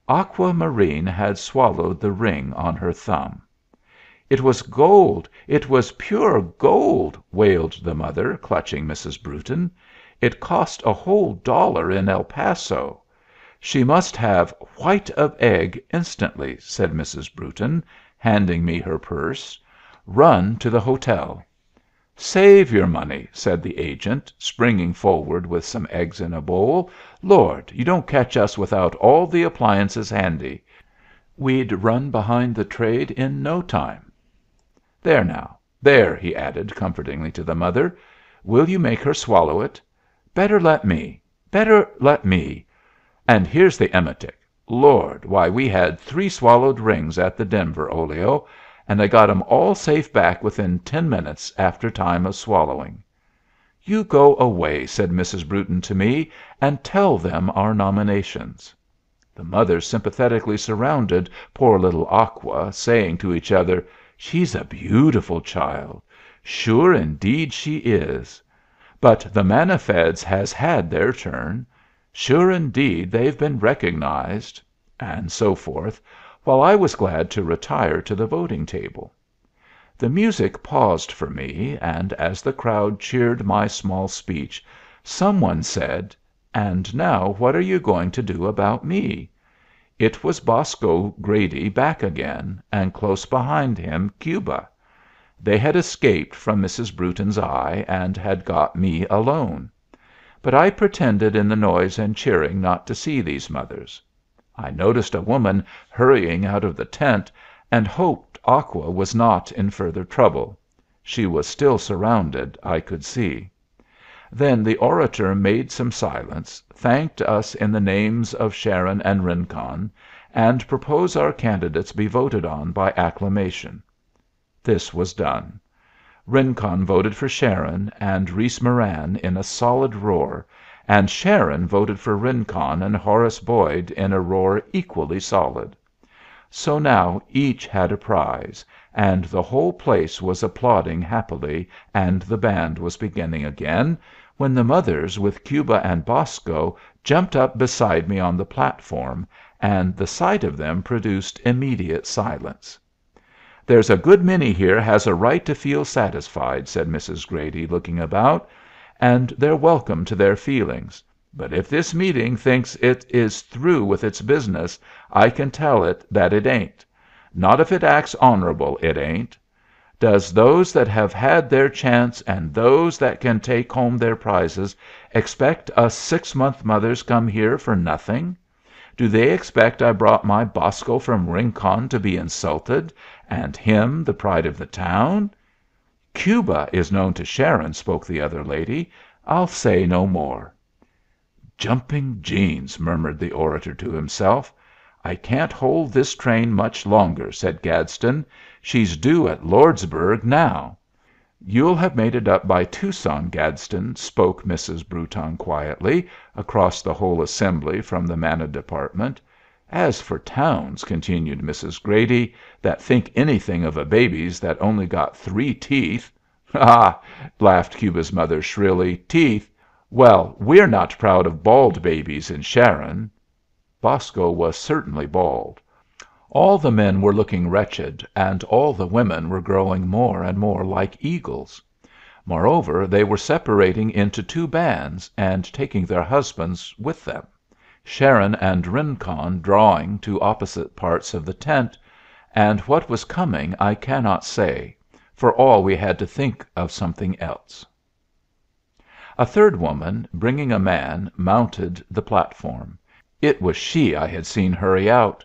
Aqua Marine had swallowed the ring on her thumb. "It was gold! It was pure gold!" wailed the mother, clutching Mrs. Brewton. "It cost a whole $1 in El Paso. She must have white of egg instantly," said Mrs. Brewton, handing me her purse. "Run to the hotel." "Save your money," said the agent, springing forward with some eggs in a bowl. "Lord, you don't catch us without all the appliances handy. We'd run behind the trade in no time. There now, there," he added comfortingly to the mother. "Will you make her swallow it? Better let me. Better let me. And here's the emetic. Lord, why, we had 3 swallowed rings at the Denver, Olio, and I got 'em all safe back within 10 minutes after time of swallowing." "You go away," said Mrs. Brewton to me, "and tell them our nominations." The mothers sympathetically surrounded poor little Aqua, saying to each other, "She's a beautiful child. Sure, indeed, she is. But the manna feds has had their turn. Sure, indeed, they've been recognized," and so forth, while I was glad to retire to the voting table. The music paused for me, and as the crowd cheered my small speech, some one said, "And now what are you going to do about me?" It was Bosco Grady back again, and close behind him Cuba. They had escaped from Mrs. Brewton's eye, and had got me alone. But I pretended in the noise and cheering not to see these mothers. I noticed a woman hurrying out of the tent, and hoped Aqua was not in further trouble. She was still surrounded, I could see. Then the orator made some silence, thanked us in the names of Sharon and Rincon, and proposed our candidates be voted on by acclamation. This was done. Rincon voted for Sharon and Reese Moran in a solid roar, and Sharon voted for Rincon and Horace Boyd in a roar equally solid. So now each had a prize, and the whole place was applauding happily, and the band was beginning again, when the mothers with Cuba and Bosco jumped up beside me on the platform, and the sight of them produced immediate silence. "There's a good many here has a right to feel satisfied," said Mrs. Grady, looking about, "and they're welcome to their feelings. But if this meeting thinks it is through with its business, I can tell it that it ain't. Not if it acts honorable, it ain't. Does those that have had their chance, and those that can take home their prizes, expect us 6-month mothers come here for nothing? Do they expect I brought my Bosco from Rincon to be insulted, and him the pride of the town?" "Cuba is known to Sharon," spoke the other lady. "I'll say no more." "Jumping Jeans!" murmured the orator to himself. "I can't hold this train much longer," said Gaston. "She's due at Lordsburg now." "You'll have made it up by Tucson, Gadsden," spoke Mrs. Brewton quietly, across the whole assembly from the manna department. "As for towns," continued Mrs. Grady, "that think anything of a baby's that only got 3 teeth " "Ha!" laughed Cuba's mother shrilly. "Teeth! Well, we're not proud of bald babies in Sharon." Bosco was certainly bald. All the men were looking wretched, and all the women were growing more and more like eagles. Moreover, they were separating into two bands, and taking their husbands with them, Sharon and Rincon drawing to opposite parts of the tent, and what was coming I cannot say, for all we had to think of something else. A third woman, bringing a man, mounted the platform. It was she I had seen hurry out.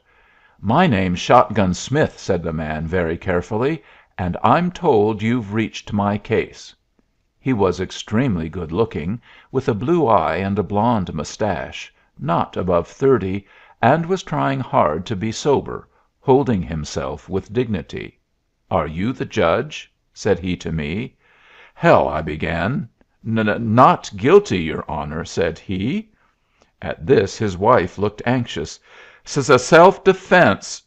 "My name's Shotgun Smith," said the man, very carefully, "and I'm told you've reached my case." He was extremely good looking, with a blue eye and a blond mustache, not above 30, and was trying hard to be sober, holding himself with dignity. "Are you the judge?" said he to me. "Hell," I began. "Not guilty, your honor," said he. At this his wife looked anxious. "Self-defense,"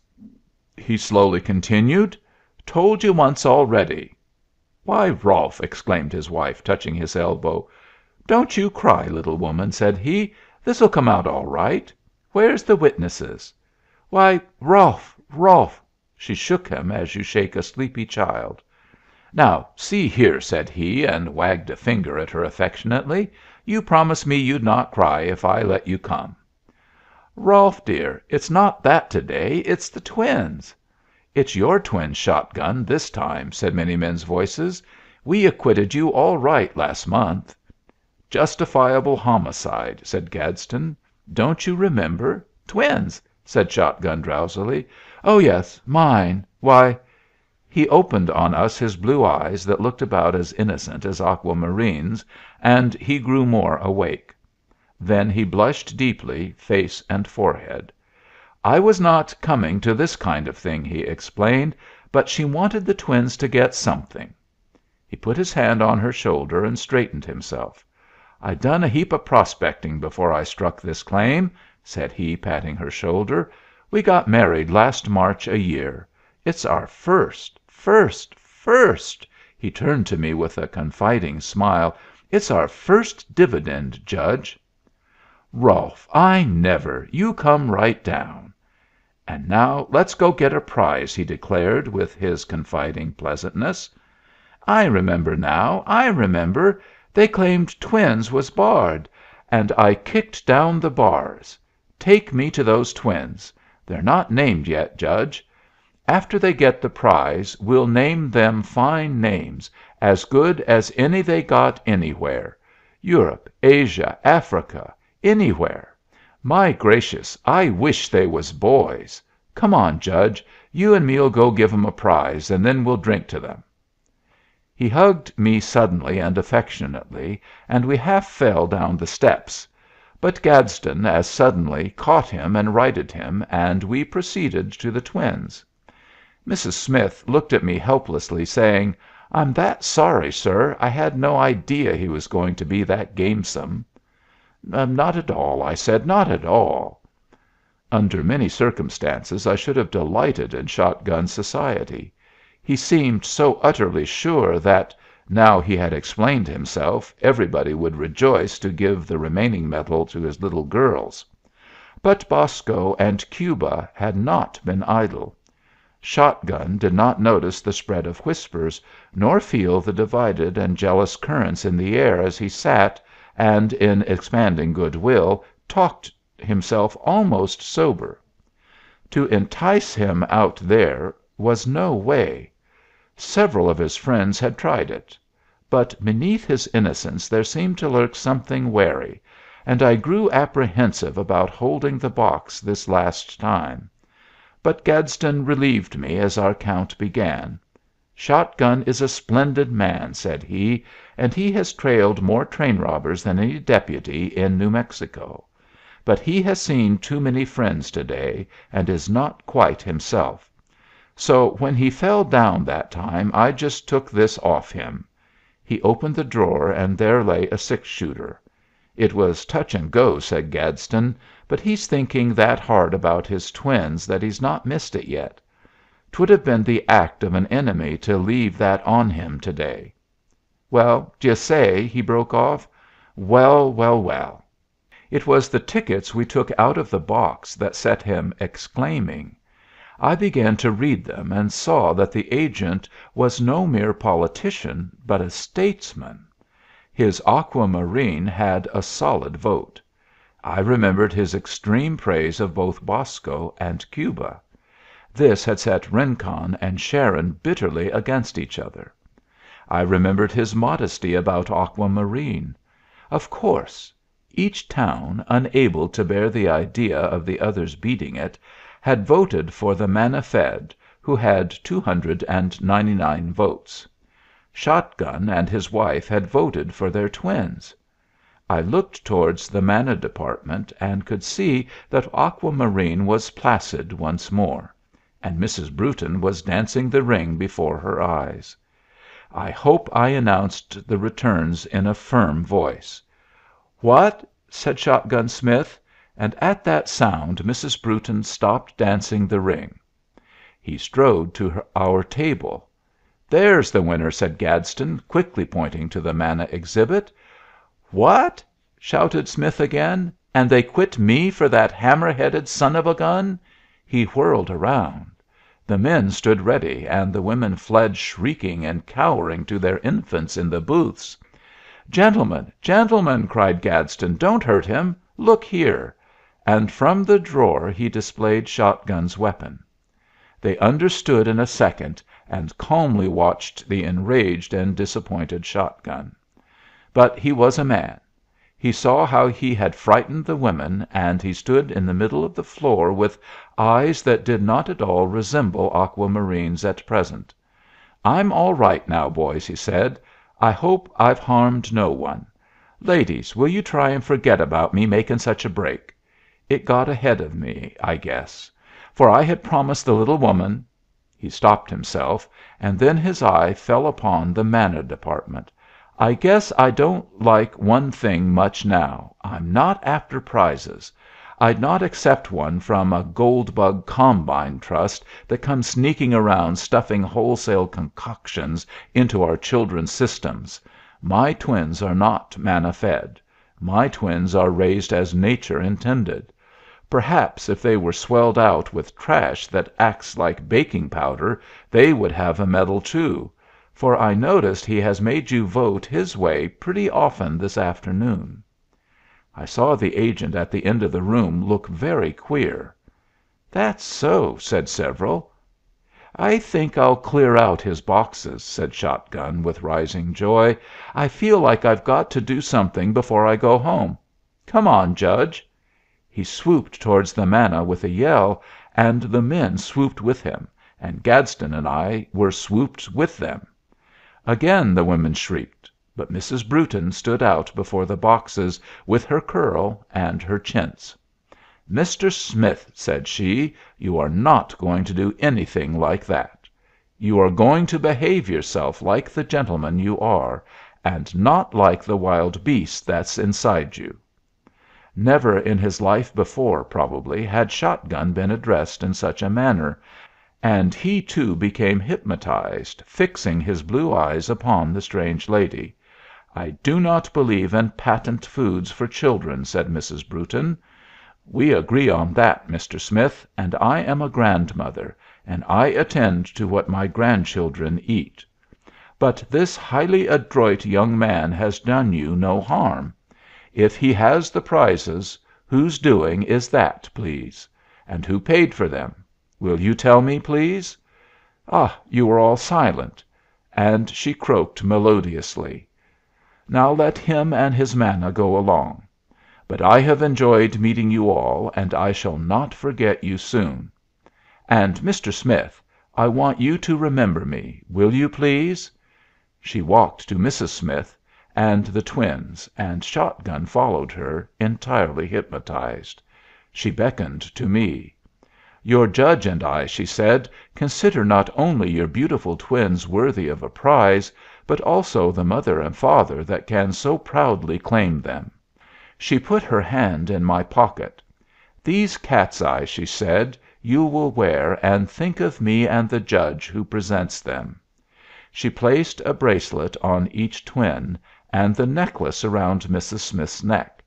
he slowly continued. "Told you once already." "Why, Rolfe!" exclaimed his wife, touching his elbow. "Don't you cry, little woman," said he. "This'll come out all right. Where's the witnesses?" "Why, Rolfe, Rolfe!" She shook him as you shake a sleepy child. "Now, see here," said he, and wagged a finger at her affectionately. "You promised me you'd not cry if I let you come." "Rolfe, dear, it's not that to day. It's the twins." "It's your twins, Shotgun, this time," said many men's voices. "We acquitted you all right last month." "Justifiable homicide," said Gaston. "Don't you remember? Twins," said Shotgun drowsily. "Oh yes, mine. Why " He opened on us his blue eyes that looked about as innocent as aquamarines, and he grew more awake. Then he blushed deeply, face and forehead. "I was not coming to this kind of thing," he explained, "but she wanted the twins to get something." He put his hand on her shoulder and straightened himself. "I done a heap of prospecting before I struck this claim," said he, patting her shoulder. "We got married last March a year. It's our first. He turned to me with a confiding smile. "It's our first dividend, Judge." "Rolfe, I never! You come right down." "And now let's go get a prize," he declared, with his confiding pleasantness. "I remember now. I remember. They claimed twins was barred, and I kicked down the bars. Take me to those twins. They're not named yet, Judge. After they get the prize we'll name them fine names, as good as any they got anywhere. Europe, Asia, Africa, anywhere. My gracious, I wish they was boys. Come on, Judge. You and me'll go give 'em a prize, and then we'll drink to them." He hugged me suddenly and affectionately, and we half fell down the steps. But Gadsden as suddenly caught him and righted him, and we proceeded to the twins. Mrs. Smith looked at me helplessly, saying, "I'm that sorry, sir. I had no idea he was going to be that gamesome." "Not at all," I said, "not at all." Under many circumstances I should have delighted in Shotgun's society. He seemed so utterly sure that, now he had explained himself, everybody would rejoice to give the remaining medal to his little girls. But Bosco and Cuba had not been idle. Shotgun did not notice the spread of whispers, nor feel the divided and jealous currents in the air as he sat, and, in expanding good will, talked himself almost sober. To entice him out there was no way. Several of his friends had tried it. But beneath his innocence there seemed to lurk something wary, and I grew apprehensive about holding the box this last time. But Gadsden relieved me as our count began. "Shotgun is a splendid man," said he, "and he has trailed more train robbers than any deputy in New Mexico. But he has seen too many friends to day, and is not quite himself. So when he fell down that time I just took this off him." He opened the drawer, and there lay a 6-shooter. "It was touch and go," said Gadsden, "but he's thinking that hard about his twins that he's not missed it yet. 'Twould have been the act of an enemy to leave that on him to day. Well, d'you say?" he broke off. "Well, well, well!" It was the tickets we took out of the box that set him exclaiming. I began to read them, and saw that the agent was no mere politician, but a statesman. His Aquamarine had a solid vote. I remembered his extreme praise of both Bosco and Cuba. This had set Rincon and Sharon bitterly against each other. I remembered his modesty about Aquamarine. Of course. Each town, unable to bear the idea of the others beating it, had voted for the manna fed, who had 299 votes. Shotgun and his wife had voted for their twins. I looked towards the manna department, and could see that Aquamarine was placid once more, and Mrs. Brewton was dancing the ring before her eyes. I hope I announced the returns in a firm voice. "What?" said Shotgun Smith, and at that sound Mrs. Brewton stopped dancing the ring. He strode to our table. "There's the winner," said Gaston, quickly pointing to the manna exhibit. "What?" shouted Smith again. "And they quit me for that hammer-headed son of a gun?" He whirled around. The men stood ready, and the women fled shrieking and cowering to their infants in the booths. "Gentlemen, gentlemen!" cried Gadsden, "don't hurt him. Look here!" And from the drawer he displayed Shotgun's weapon. They understood in a second, and calmly watched the enraged and disappointed Shotgun. But he was a man. He saw how he had frightened the women, and he stood in the middle of the floor with eyes that did not at all resemble Aquamarine's at present. "I'm all right now, boys," he said. "I hope I've harmed no one. Ladies, will you try and forget about me making such a break? It got ahead of me, I guess. For I had promised the little woman " He stopped himself, and then his eye fell upon the manna department. "I guess I don't like one thing much now. I'm not after prizes. I'd not accept one from a gold bug combine trust that comes sneaking around stuffing wholesale concoctions into our children's systems. My twins are not manna fed. My twins are raised as nature intended. Perhaps if they were swelled out with trash that acts like baking powder they would have a medal too, for I noticed he has made you vote his way pretty often this afternoon." I saw the agent at the end of the room look very queer. "That's so," said several. "I think I'll clear out his boxes," said Shotgun with rising joy. "I feel like I've got to do something before I go home. Come on, Judge." He swooped towards the manna with a yell, and the men swooped with him, and Gadsden and I were swooped with them. Again the women shrieked, but Mrs. Brewton stood out before the boxes with her curl and her chintz. "Mr. Smith," said she, "you are not going to do anything like that. You are going to behave yourself like the gentleman you are, and not like the wild beast that's inside you." Never in his life before, probably, had Shotgun been addressed in such a manner, and he too became hypnotized, fixing his blue eyes upon the strange lady. "I do not believe in patent foods for children," said Mrs. Brewton. "We agree on that, Mr. Smith, and I am a grandmother, and I attend to what my grandchildren eat. But this highly adroit young man has done you no harm. If he has the prizes, whose doing is that, please? And who paid for them? Will you tell me, please? Ah, you are all silent." And she croaked melodiously. "Now let him and his manna go along. But I have enjoyed meeting you all, and I shall not forget you soon. And, Mr. Smith, I want you to remember me. Will you, please?" She walked to Mrs. Smith and the twins, and Shotgun followed her, entirely hypnotized. She beckoned to me. "Your judge and I," she said, "consider not only your beautiful twins worthy of a prize, but also the mother and father that can so proudly claim them." She put her hand in my pocket. "These cat's eyes," she said, "you will wear, and think of me and the judge who presents them." She placed a bracelet on each twin, and the necklace around Mrs. Smith's neck.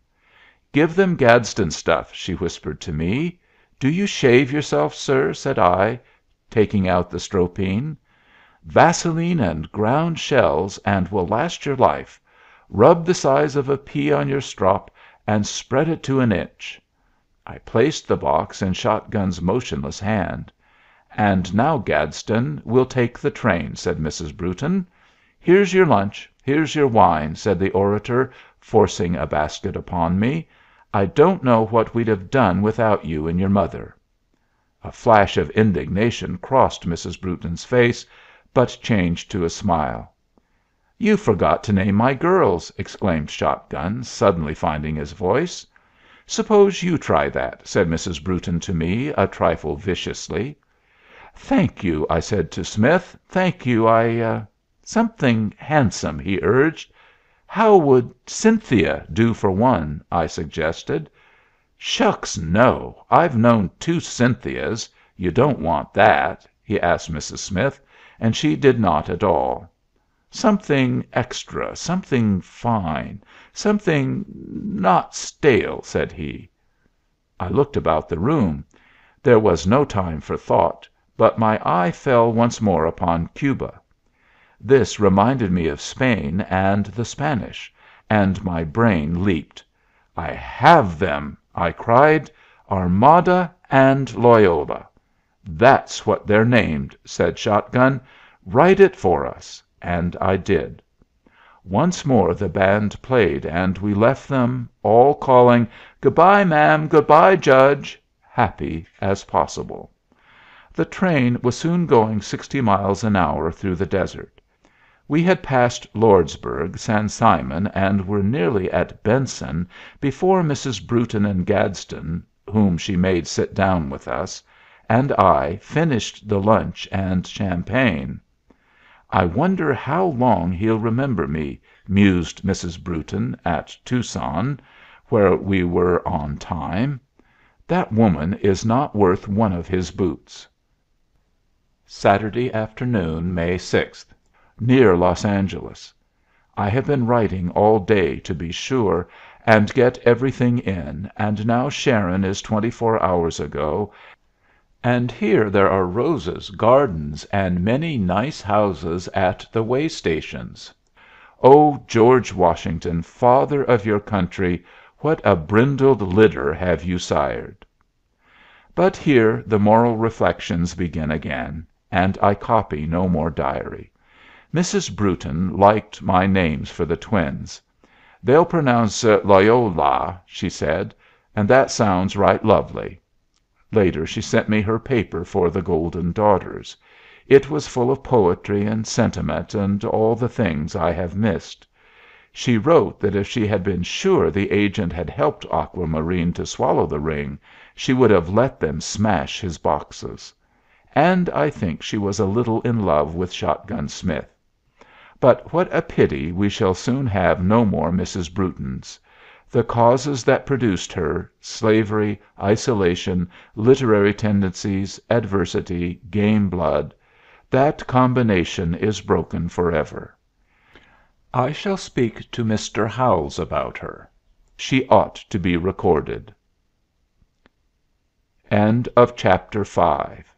"Give them Gadsden stuff," she whispered to me. "Do you shave yourself, sir?" said I, taking out the Stropine. "Vaseline and ground shells, and will last your life. Rub the size of a pea on your strop, and spread it to an inch." I placed the box in Shot gun's motionless hand. "And now, Gadston, we'll take the train," said Mrs. Brewton. "Here's your lunch, here's your wine," said the orator, forcing a basket upon me. "I don't know what we'd have done without you and your mother." A flash of indignation crossed Mrs. Brewton's face, but changed to a smile. "You forgot to name my girls!" exclaimed Shot gun, suddenly finding his voice. "Suppose you try that," said Mrs. Brewton to me, a trifle viciously. "Thank you," I said to Smith. "Thank you. Something handsome," he urged. "How would Cynthia do for one?" I suggested. "Shucks, no! I've known two Cynthias. You don't want that?" he asked Mrs. Smith, and she did not at all. "Something extra, something fine, something not stale," said he. I looked about the room. There was no time for thought, but my eye fell once more upon Cuba. This reminded me of Spain and the Spanish, and my brain leaped. "I have them!" I cried. "Armada and Loyola." "That's what they're named," said Shot gun. "Write it for us." And I did. Once more the band played, and we left them, all calling, "Good bye, ma'am. Good bye, Judge," happy as possible. The train was soon going 60 miles an hour through the desert. We had passed Lordsburg, San Simon, and were nearly at Benson before Mrs. Brewton and Gadston, whom she made sit down with us, and I finished the lunch and champagne. "I wonder how long he'll remember me," mused Mrs. Brewton at Tucson, where we were on time. "That woman is not worth one of his boots." Saturday afternoon, May 6th. Near Los Angeles. I have been writing all day, to be sure, and get everything in, and now Sharon is 24 hours ago, and here there are roses, gardens, and many nice houses at the way stations. Oh, George Washington, father of your country, what a brindled litter have you sired! But here the moral reflections begin again, and I copy no more diary. Mrs. Brewton liked my names for the twins. "They'll pronounce it Loyola," she said, "and that sounds right lovely." Later she sent me her paper for the Golden Daughters. It was full of poetry and sentiment and all the things I have missed. She wrote that if she had been sure the agent had helped Aquamarine to swallow the ring, she would have let them smash his boxes. And I think she was a little in love with Shot gun Smith. But what a pity we shall soon have no more Mrs. Brewtons. The causes that produced her, slavery, isolation, literary tendencies, adversity, game blood, that combination is broken forever. I shall speak to Mr. Howells about her. She ought to be recorded. End of Chapter 5